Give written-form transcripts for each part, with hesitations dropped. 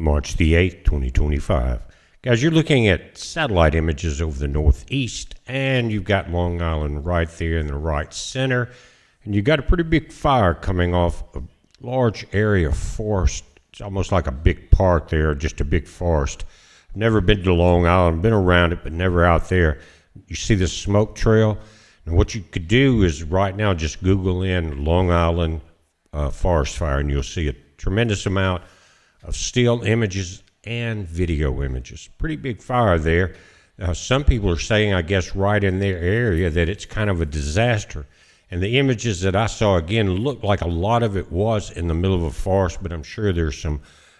March the 8th, 2025. Guys, you're looking at satellite images over the northeast, and you've got Long Island right there in the right center, and you've got a pretty big fire coming off a large area of forest. It's almost like a big park there, just a big forest. I've never been to Long Island, been around it, but never out there. You see the smoke trail? And what you could do is right now just Google in Long Island forest fire, and you'll see a tremendous amount of still images and video images. Pretty big fire there. Some people are saying, I guess, right in their area that it's kind of a disaster. And the images that I saw, again, looked like a lot of it was in the middle of a forest, but I'm sure there's some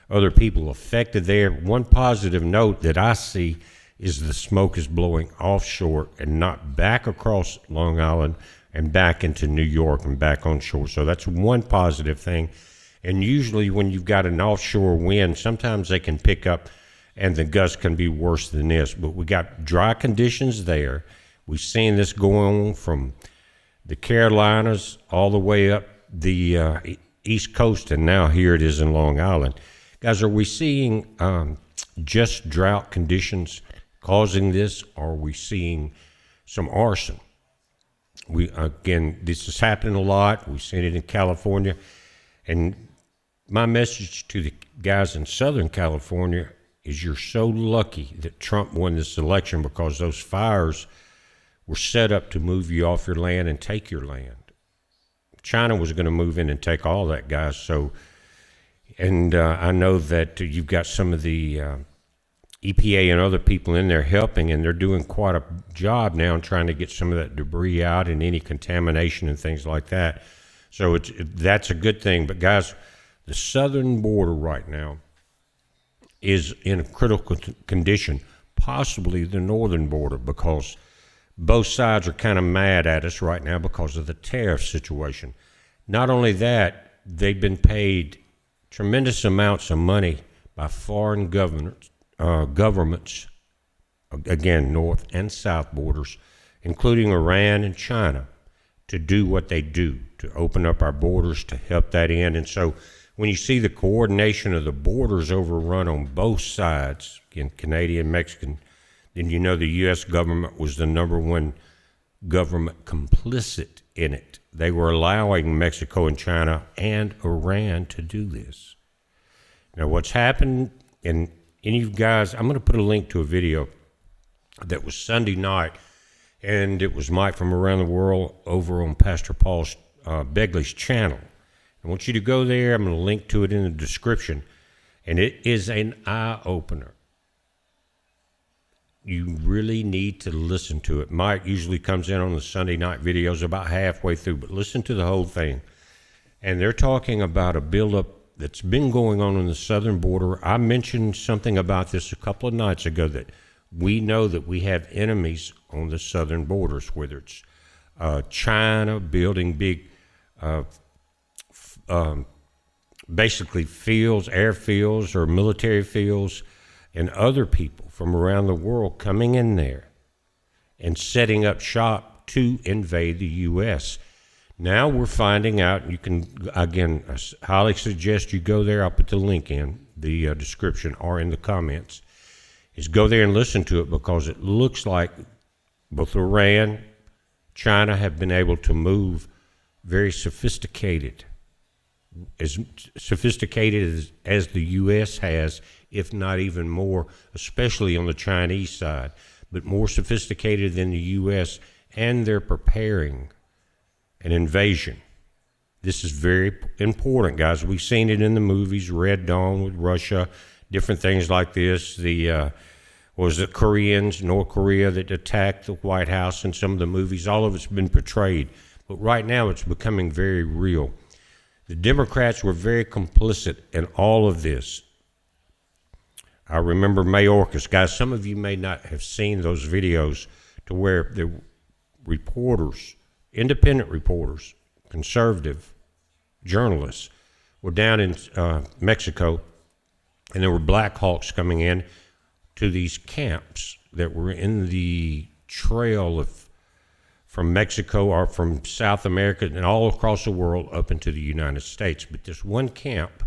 other people affected there. One positive note that I see is the smoke is blowing offshore and not back across Long Island and back into New York and back on shore. So that's one positive thing. And usually when you've got an offshore wind, sometimes they can pick up and the gusts can be worse than this. But we got dry conditions there. We've seen this going on from the Carolinas all the way up the East Coast, and now here it is in Long Island. Guys, are we seeing just drought conditions causing this, or are we seeing some arson? Again, this is happening a lot. We've seen it in California. And my message to the guys in Southern California is you're so lucky that Trump won this election, because those fires were set up to move you off your land and take your land. China was going to move in and take all that, guys. So, and I know that you've got some of the EPA and other people in there helping, and they're doing quite a job now in trying to get some of that debris out and any contamination and things like that. So that's a good thing. But guys, the southern border right now is in a critical condition, possibly the northern border, because both sides are kind of mad at us right now because of the tariff situation. Not only that, they've been paid tremendous amounts of money by foreign governments, again, north and south borders, including Iran and China, to do what they do, to open up our borders, to help that end. And so when you see the coordination of the borders overrun on both sides, again, Canadian, Mexican, then you know the U.S. government was the number one government complicit in it. They were allowing Mexico and China and Iran to do this. Now, what's happened, and any of you guys, I'm going to put a link to a video that was Sunday night, and it was Mike from Around the World over on Pastor Paul Begley's channel. I want you to go there. I'm going to link to it in the description, and it is an eye-opener. You really need to listen to it. Mike usually comes in on the Sunday night videos about halfway through, but listen to the whole thing. And they're talking about a buildup that's been going on the southern border. I mentioned something about this a couple of nights ago, that we know that we have enemies on the southern borders, whether it's China building big, basically fields, airfields or military fields, and other people from around the world coming in there and setting up shop to invade the U.S. Now we're finding out, you can, again, I highly suggest you go there. I'll put the link in the description or in the comments, is go there and listen to it, because it looks like both Iran, China have been able to move very sophisticated, as sophisticated as the U.S. has, if not even more, especially on the Chinese side, but more sophisticated than the U.S., and they're preparing an invasion. This is very important, guys. We've seen it in the movies, Red Dawn with Russia, different things like this. Was the Koreans, North Korea, that attacked the White House in some of the movies. All of it's been portrayed. But right now it's becoming very real. The Democrats were very complicit in all of this. I remember Mayorkas. Guys, some of you may not have seen those videos, to where the reporters, independent reporters, conservative journalists, were down in Mexico, and there were Black Hawks coming in to these camps that were in the trail from Mexico or from South America and all across the world up into the United States. But this one camp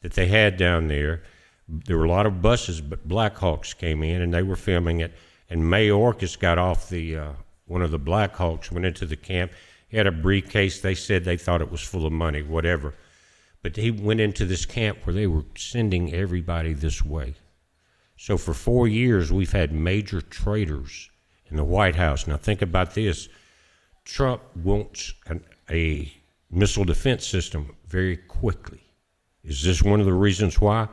that they had down there There were a lot of buses, but Black Hawks came in and they were filming it. And Mayorkas got off the one of the Black Hawks, went into the camp. He had a briefcase. They said they thought it was full of money, whatever. But he went into this camp where they were sending everybody this way. So for 4 years, we've had major traitors in the White House. Now think about this. Trump wants a missile defense system very quickly. Is this one of the reasons why?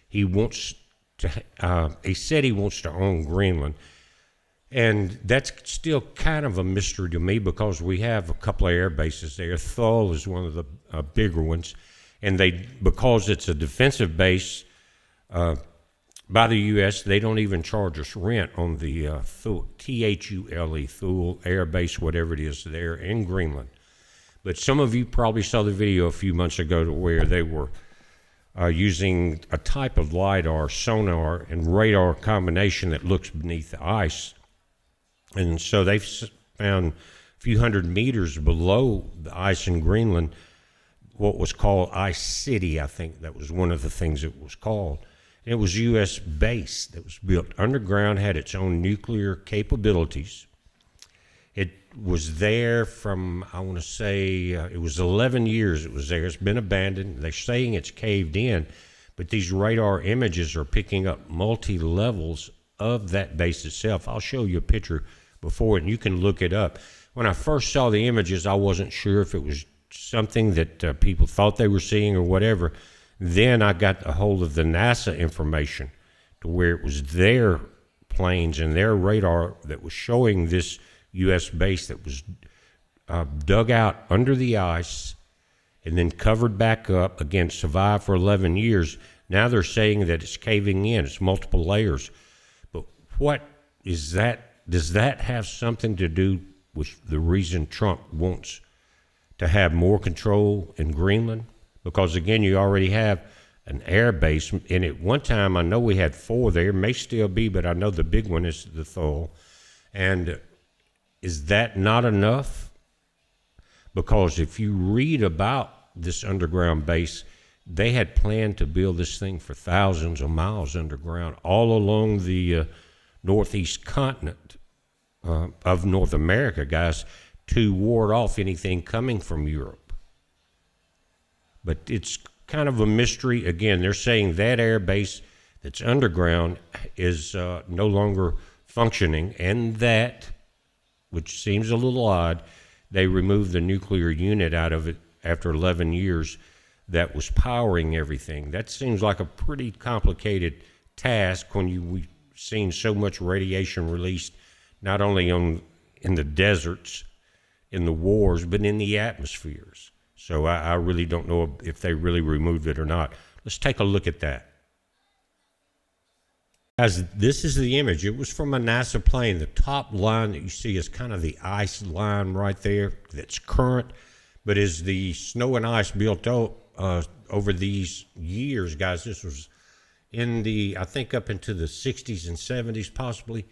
He wants to, he said he wants to own Greenland. And that's still kind of a mystery to me because we have a couple of air bases there. Thule is one of the bigger ones. And because it's a defensive base by the U.S., they don't even charge us rent on the Thule, Thule, Thule Air Base, whatever it is there in Greenland. But some of you probably saw the video a few months ago where they were using a type of LiDAR, sonar, and radar combination that looks beneath the ice. And so they've found a few hundred meters below the ice in Greenland what was called Ice City. I think that was one of the things it was called. And it was a U.S. base that was built underground, had its own nuclear capabilities. It was there from, I want to say, it was 11 years it was there. It's been abandoned. They're saying it's caved in, but these radar images are picking up multi-levels of that base itself. I'll show you a picture before, and you can look it up. When I first saw the images, I wasn't sure if it was something that people thought they were seeing or whatever. Then I got a hold of the NASA information to where it was their planes and their radar that was showing this U.S. base that was dug out under the ice and then covered back up, again, survived for 11 years. Now they're saying that it's caving in. It's multiple layers. But what is that? Does that have something to do with the reason Trump wants to have more control in Greenland? Because, again, you already have an air base. And at one time, I know we had 4 there. May still be, but I know the big one is the Thule. And is that not enough? Because if you read about this underground base, they had planned to build this thing for thousands of miles underground all along the northeast continent of North America, guys, to ward off anything coming from Europe. But it's kind of a mystery. Again, they're saying that air base that's underground is no longer functioning, and that, which seems a little odd, they removed the nuclear unit out of it after 11 years that was powering everything. That seems like a pretty complicated task when we've seen so much radiation released, not only in the deserts, in the wars, but in the atmospheres. So I really don't know if they really removed it or not. Let's take a look at that. Guys, this is the image. It was from a NASA plane. The top line that you see is kind of the ice line right there that's current. But as the snow and ice built up over these years, guys, this was in the, I think, up into the 60s and 70s possibly.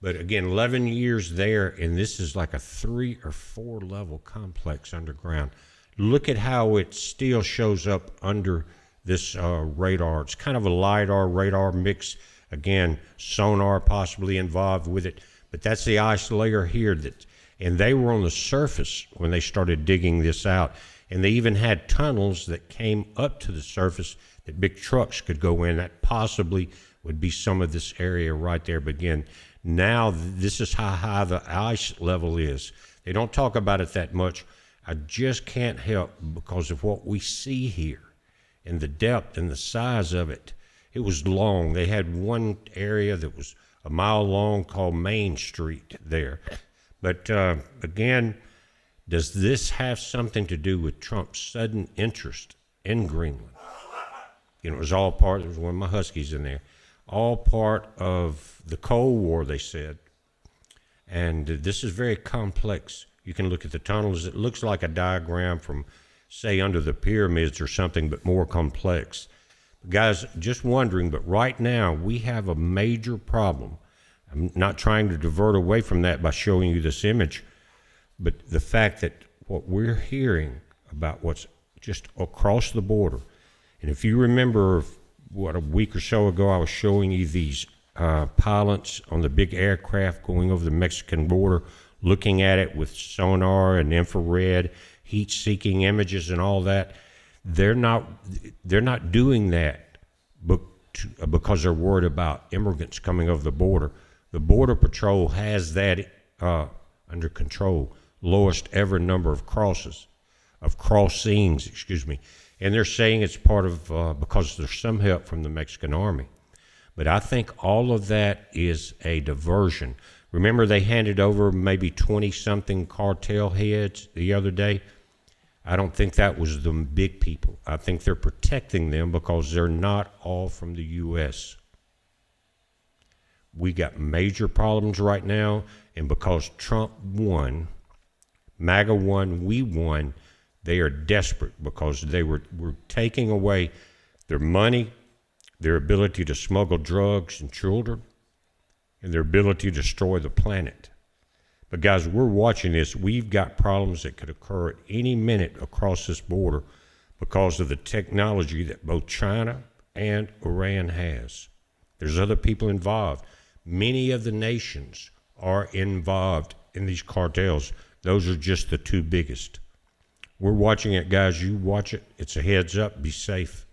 But again, 11 years there, and this is like a 3 or 4 level complex underground. Look at how it still shows up under this radar. It's kind of a LiDAR radar mix. Again, sonar possibly involved with it. But that's the ice layer here. And they were on the surface when they started digging this out. And they even had tunnels that came up to the surface that big trucks could go in. That possibly would be some of this area right there. But again, now this is how high the ice level is. They don't talk about it that much. I just can't help because of what we see here and the depth and the size of it. It was long. They had one area that was a mile long called Main Street there. But again, does this have something to do with Trump's sudden interest in Greenland? You know, it was all part, there was one of my Huskies in there, all part of the Cold War, they said. And this is very complex. You can look at the tunnels. It looks like a diagram from, say, under the pyramids or something, but more complex. Guys, just wondering, but right now we have a major problem. I'm not trying to divert away from that by showing you this image, but the fact that what we're hearing about what's just across the border, and if you remember a week or so ago, I was showing you these pilots on the big aircraft going over the Mexican border, looking at it with sonar and infrared, heat-seeking images and all that. They're not doing that because they're worried about immigrants coming over the border. The Border Patrol has that under control, lowest ever number of crossings, and they're saying it's part of because there's some help from the Mexican army. But I think all of that is a diversion. Remember, they handed over maybe 20-something cartel heads the other day? I don't think that was the big people. I think they're protecting them because they're not all from the U.S. We got major problems right now, and because Trump won, MAGA won, we won, they are desperate because they were taking away their money, their ability to smuggle drugs and children, and their ability to destroy the planet. But guys, we're watching this. We've got problems that could occur at any minute across this border because of the technology that both China and Iran has. There's other people involved. Many of the nations are involved in these cartels. Those are just the two biggest. We're watching it, guys. You watch it. It's a heads up. Be safe.